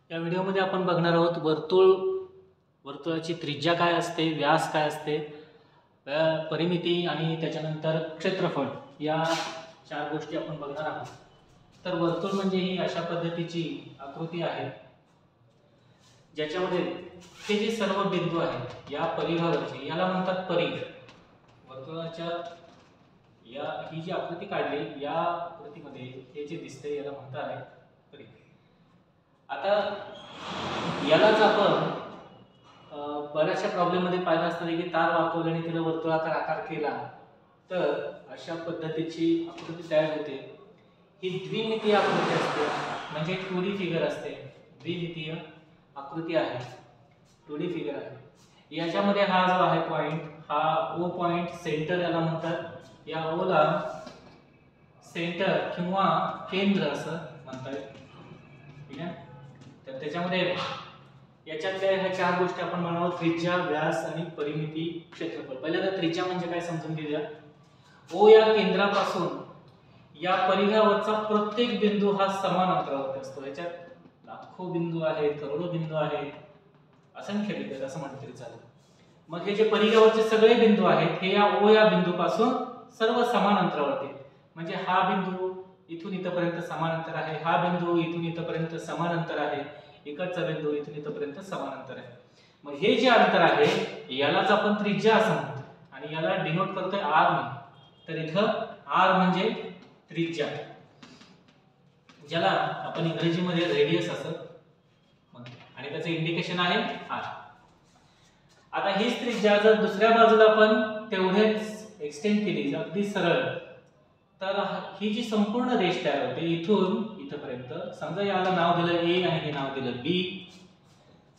या व्हिडिओमध्ये आपण बघणार आहोत वर्तुळाची त्रिज्या काय असते, व्यास काय असते, परिमिती आणि त्याच्यानंतर क्षेत्रफळ या चार गोष्टी आपण बघणार आहोत. तर वर्तुळ म्हणजे ही अशा पद्धतीची आकृती आहे ज्याच्यामध्ये हे जे सर्व बिंदू आहेत या परिघावरचे याला म्हणतात परिघ. वर्तुळाच्या ही जी आकृती काढली या आकृतीमध्ये हे जे दिसते याला म्हणतात परिघ. आता यालाच आपण बऱ्याचशा प्रॉब्लेम मध्ये पाहिलं असतं की तार वाकवली आणि तिला वर्तुळाकार आकार केला तर अशा पद्धतीची आकृती तयार होते. ही द्विमितीय आकृती असते म्हणजे 2D फिगर असते. द्विमितीय आकृती आहे, 2D फिगर आहे. याच्यामध्ये हा जो आहे पॉइंट, हा O पॉइंट सेंटर याला म्हणतात. या O ला सेंटर किंवा केंद्र असं म्हणतात. ठीक आहे. तर त्याच्यामध्ये याच्यातल्या ह्या चार गोष्टी आपण म्हणू: त्रिज्या, व्यास आणि परिमिती, क्षेत्रफळ. पहिल्यांदा त्रिज्या म्हणजे काय समजून घेऊया. O या केंद्रापासून या परिघावरचा प्रत्येक बिंदू हा समान अंतरावर असतो. याच्यात लाखो बिंदू आहेत, करोडो बिंदू आहेत, असंख्य बिंदू आहेत असं म्हटलं तरी चालेल. मग हे जे परिघावरचे सगळे बिंदू आहेत हे या O या बिंदूपासून सर्व समान अंतरावरती. म्हणजे हा बिंदू इथून इथपर्यंत समान अंतर आहे, हा बिंदू इथून इथपर्यंत समान अंतर आहे, इकडचा बिंदू इथून इथपर्यंत समान अंतर आहे. मग हे जे अंतर आहे यालाच आपण त्रिज्या असं म्हणतो आणि याला डिनोट करतोय R ने. तर इथं R म्हणजे त्रिज्या, ज्याला आपण इंग्रजीमध्ये रेडियस असं म्हणतो आणि त्याचं इंडिकेशन आहे R. आता हीच त्रिज्या जर दुसऱ्या बाजूला आपण तेवढेच एक्सटेंड केली अगदी सरळ तर ही जी संपूर्ण रेष तयार होते इथून इथपर्यंत. समजा याला नाव दिलं A आणि हे नाव दिलं B,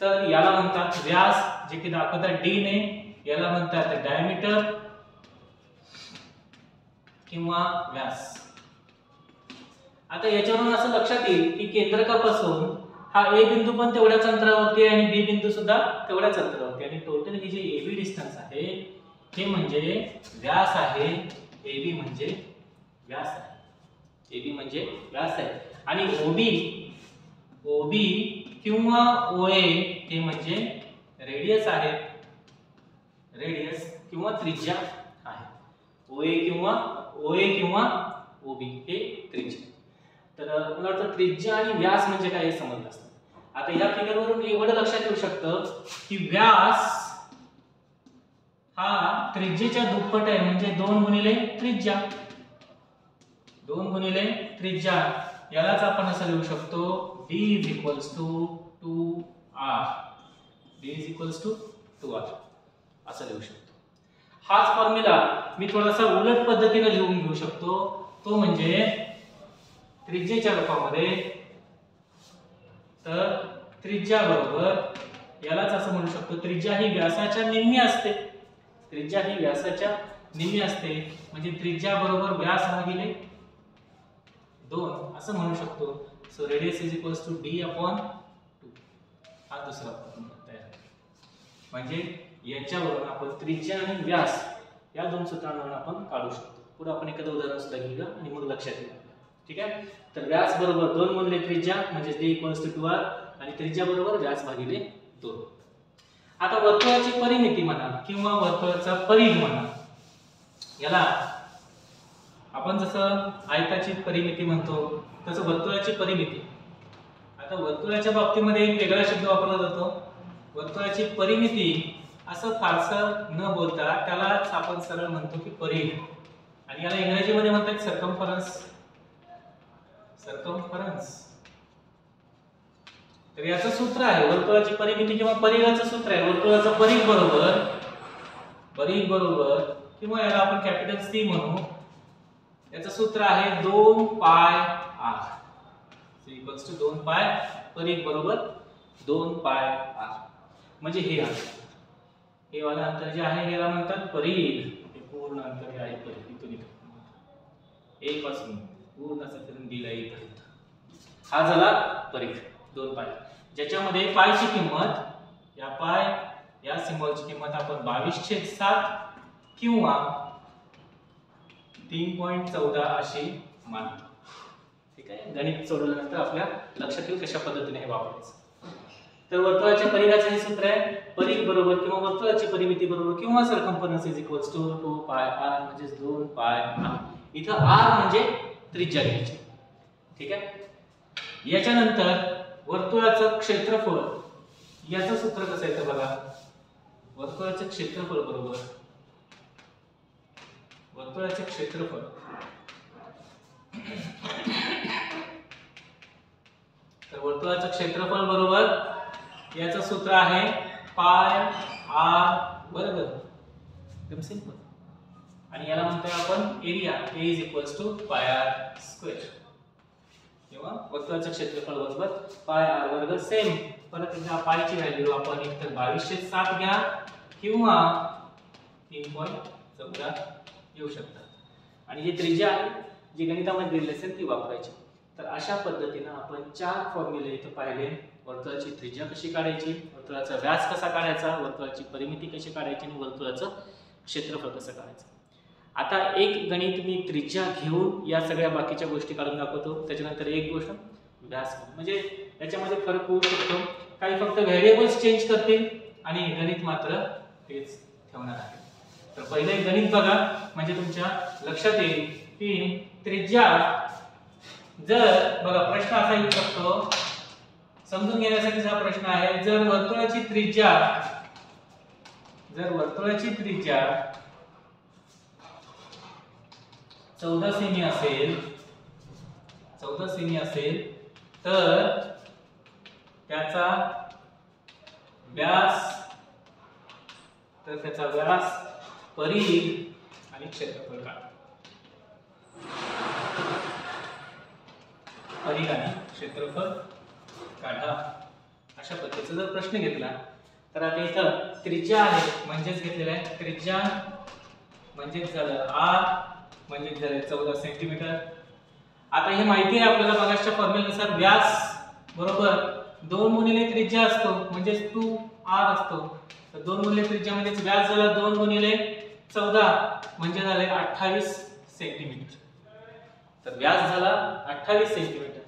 तर याला म्हणतात व्यास, जे की दाखवतात D ने. याला म्हणतात डायमीटर किंवा व्यास. आता याच्यावरून असं लक्षात येईल की केंद्रकापासून हा A बिंदू पण तेवढ्याच अंतरावरती आहे आणि B बिंदू सुद्धा तेवढ्याच अंतरावरती आणि टोटल ही जे AB डिस्टन्स आहे हे म्हणजे व्यास आहे. AB म्हणजे व्यास आहे. AB म्हणजे व्यास आहे आणि OB किंवा OA हे म्हणजे रेडियस आहे. रेडियस किंवा त्रिज्या आहे. OA किंवा OB हे त्रिज्या. तर मला वाटतं त्रिज्या आणि व्यास म्हणजे काय हे समजलं असतं. आता या फिगरवरून एवढं लक्षात येऊ शकतं की व्यास हा त्रिज्येच्या दुप्पट आहे म्हणजे 2 गुणिले त्रिज्या. 2 गुणिले त्रिज्या यालाच आपण असं लिहू शकतो D = 2R. D = 2R असं लिहू शकतो. हाच फॉर्म्युला मी थोडासा उलट पद्धतीने लिहून घेऊ शकतो. तो म्हणजे त्रिज्येच्या रूपामध्ये. तर त्रिज्या बरोबर यालाच असं म्हणू शकतो त्रिज्या ही व्यासाच्या निम्मी असते. त्रिज्या ही व्यासाच्या निम्मी असते म्हणजे त्रिज्या बरोबर व्यास भागिले 2 असं म्हणू शकतो. So radius = D/2. हा दुसरा फॉर्म्युला तयार आहे. म्हणजे याच्यावरून आपण त्रिज्या आणि व्यास या दोन सूत्रांवरून आपण काढू शकतो. पुढे आपण एखादं उदाहरण सुद्धा घेऊया आणि मग लक्षात येईल. ठीक आहे. तर व्यास बरोबर 2 गुणिले त्रिज्या म्हणजे D = 2R आणि त्रिज्या बरोबर व्यास भागिले 2. आता वर्तुळाची परिमिती म्हणा किंवा वर्तुळाचा परिघ म्हणा, याला आपण जसं आयताची परिमिती म्हणतो तसं वर्तुळाची परिमिती. आता वर्तुळाच्या बाबतीमध्ये एक वेगळा शब्द वापरला जातो. वर्तुळाची परिमिती असं फारसं न बोलता त्यालाच आपण सरळ म्हणतो की परिघ आणि याला इंग्रजीमध्ये म्हणतात सर्कम्फरन्स. सर्कम्फरन्स. तर याचं सूत्र आहे वर्तुळाची परिमिती किंवा परिघाचं सूत्र आहे वर्तुळाचा परिघ बरोबर किंवा याला आपण कॅपिटल C म्हणू. याचं सूत्र आहे 2πr. C = 2π. परिघ बरोबर 2πr. म्हणजे हे आहे. हे वाला अंतर जे आहे याला म्हणतात परिघ. हे पूर्ण अंतर आहे परिघ. इथून A पासून पूर्ण असं फिरून दिला इथपर्यंत. हा झाला परिघ 2π. ज्याच्यामध्ये पाय ची किंमत या सिम्बॉलची किंमत आपण 22/7 किंवा 3.14 अशी मानतो. ठीक आहे. गणित सोडवल्यानंतर आपल्या लक्षात येईल कशा पद्धतीने हे वापरायचं. तर वर्तुळाच्या परिघाचं हे सूत्र आहे, परिघ बरोबर किंवा वर्तुळाची परिमिती बरोबर किंवा सर्कम्फरन्स इज इक्वल्स टू 2 पाय r म्हणजे 2 पाय r. इथं r म्हणजे त्रिज्या घ्यायची. ठीक आहे. याच्यानंतर वर्तुळाचं क्षेत्रफळ, याचं सूत्र कसं आहे तर बघा, वर्तुळाचं क्षेत्रफळ बरोबर वर्तुळाचे क्षेत्रफळ तर वर्तुळाचं क्षेत्रफळ बरोबर याचं सूत्र आहे पाय r वर्ग. एकदम सिंपल. आणि याला म्हणतोय आपण area, A is equals to pi r square. किंवा वर्तुळाचं क्षेत्रफळ बरोबर पाय r वर्ग. सेम परत एकदा पायची व्हॅल्यू आपण एकतर 22/7 घ्या किंवा 3.14 घेऊ शकता. आणि जी त्रिज्या आहे जी गणितामध्ये दिलेली असेल ती वापरायची. तर अशा पद्धतीने आपण 4 फॉर्म्युले इथे पाहिले. वर्तुळाची त्रिज्या कशी काढायची, वर्तुळाचा व्यास कसा काढायचा, वर्तुळाची परिमिती कशी काढायची आणि वर्तुळाचं क्षेत्रफळ कसं काढायचं. आता एक गणित मी त्रिज्या घेऊन या सगळ्या बाकीच्या गोष्टी काढून दाखवतो. त्याच्यानंतर एक गोष्ट व्यास, म्हणजे याच्यामध्ये फरक होऊ शकतो. काही फक्त व्हेरिएबल्स चेंज करतील आणि गणित मात्र तेच ठेवणार आहे. तर पहिले गणित बघा म्हणजे तुमच्या लक्षात येईल की त्रिज्या, जर बघा प्रश्न असा येऊ शकतो, समजून घेण्यासाठीचा हा प्रश्न आहे. जर वर्तुळाची त्रिज्या 14 सेमी असेल तर त्याचा व्यास, परिघ आणि क्षेत्रफळ काढा. परिघ आणि क्षेत्रफळ काढा. अशा पद्धतीचा जर प्रश्न घेतला तर आता इथं त्रिज्या आहे म्हणजेच घेतलेला आहे. त्रिज्या म्हणजेच झालं r म्हणजेच झालं 14 सेंटीमीटर. आता हे माहिती आहे आपल्याला मागासच्या फॉर्म्युल्यानुसार व्यास बरोबर 2 गुणिले त्रिज्या असतो म्हणजेच 2r असतो. तर 2 गुणिले त्रिज्या म्हणजेच व्यास झाला 2 गुणिले 14 म्हणजे झाले 28 सेंटीमीटर. तर व्यास झाला 28 सेंटीमीटर.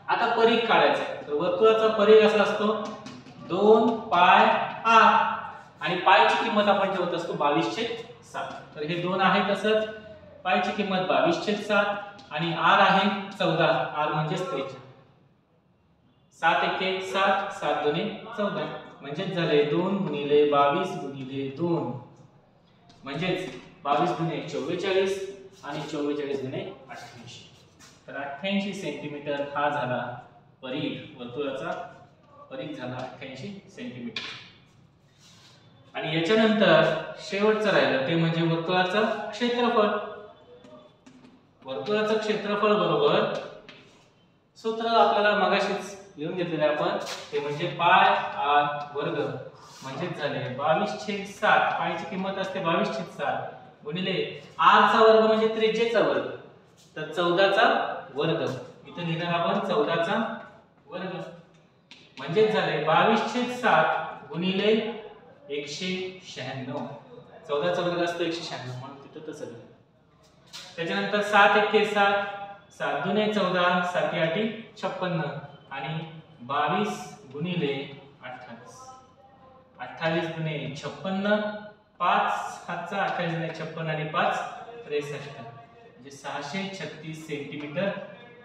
आता परिघ काढायचा आहे. तर वर्तुळाचा परिघ असा असतो 2 पाय r आणि पायची किंमत आपण ठेवत असतो 22/7. तर हे 2 आहे तसंच पायची किंमत 22/7 आणि r आहे 14. r म्हणजेच त्रिज्या. 7 एके 7, 7 दुने 14 म्हणजेच झाले 2 गुणिले 22 गुणिले 2 म्हणजेच 22 दुने 44 आणि 44 दुने 88. तर 88 सेंटीमीटर हा झाला परिघ. वर्तुळाचा परिघ झाला 88 सेंटीमीटर. आणि याच्यानंतर शेवटचं राहिलं ते म्हणजे वर्तुळाचं क्षेत्रफळ. वर्तुळाचं क्षेत्रफळ बरोबर सूत्र आपल्याला मगाशीच लिहून घेतलेलं आहे आपण, ते म्हणजे पाय r वर्ग म्हणजेच झाले 22/7. पायची किंमत असते 22/7 गुणिले r चा वर्ग म्हणजे त्रिज्येचा वर्ग, तर 14 चा वर्ग. इथे लिहिणार आपण 14 चा वर्ग म्हणजेच झाले 22/7 गुणिले 196. 14 चा वर्ग असतो 196 म्हणून तिथं तसं लिहिलं. त्याच्यानंतर 7 एके 7, 7 दुने 14, 7 आठी 56 आणि 22 गुणिले 28. 28 दुने 56, 5 हातचा 28 दुने 56 आणि 5 63 म्हणजे 636 सेंटीमीटर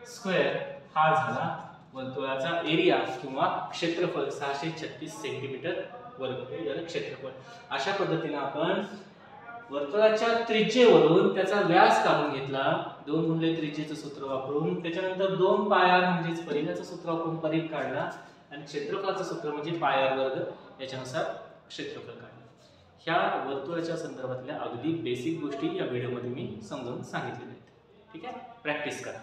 स्क्वेअर हा झाला वर्तुळाचा एरिया किंवा क्षेत्रफळ. 636 सेंटीमीटर वर्ग हे झालं क्षेत्रफळ. अशा पद्धतीने आपण वर्तुळाच्या त्रिज्येवरून त्याचा व्यास काढून घेतला 2 गुणिले त्रिज्येचं सूत्र वापरून. त्याच्यानंतर 2 पाय r म्हणजेच परिघाचं सूत्र वापरून परिघ काढला आणि क्षेत्रफळाचं सूत्र म्हणजे पाय r वर्ग याच्यानुसार क्षेत्रफळ काढलं. ह्या वर्तुळाच्या संदर्भातल्या अगदी बेसिक गोष्टी या व्हिडिओमध्ये मी समजावून सांगितलेल्या आहेत. ठीक आहे, प्रॅक्टिस करा.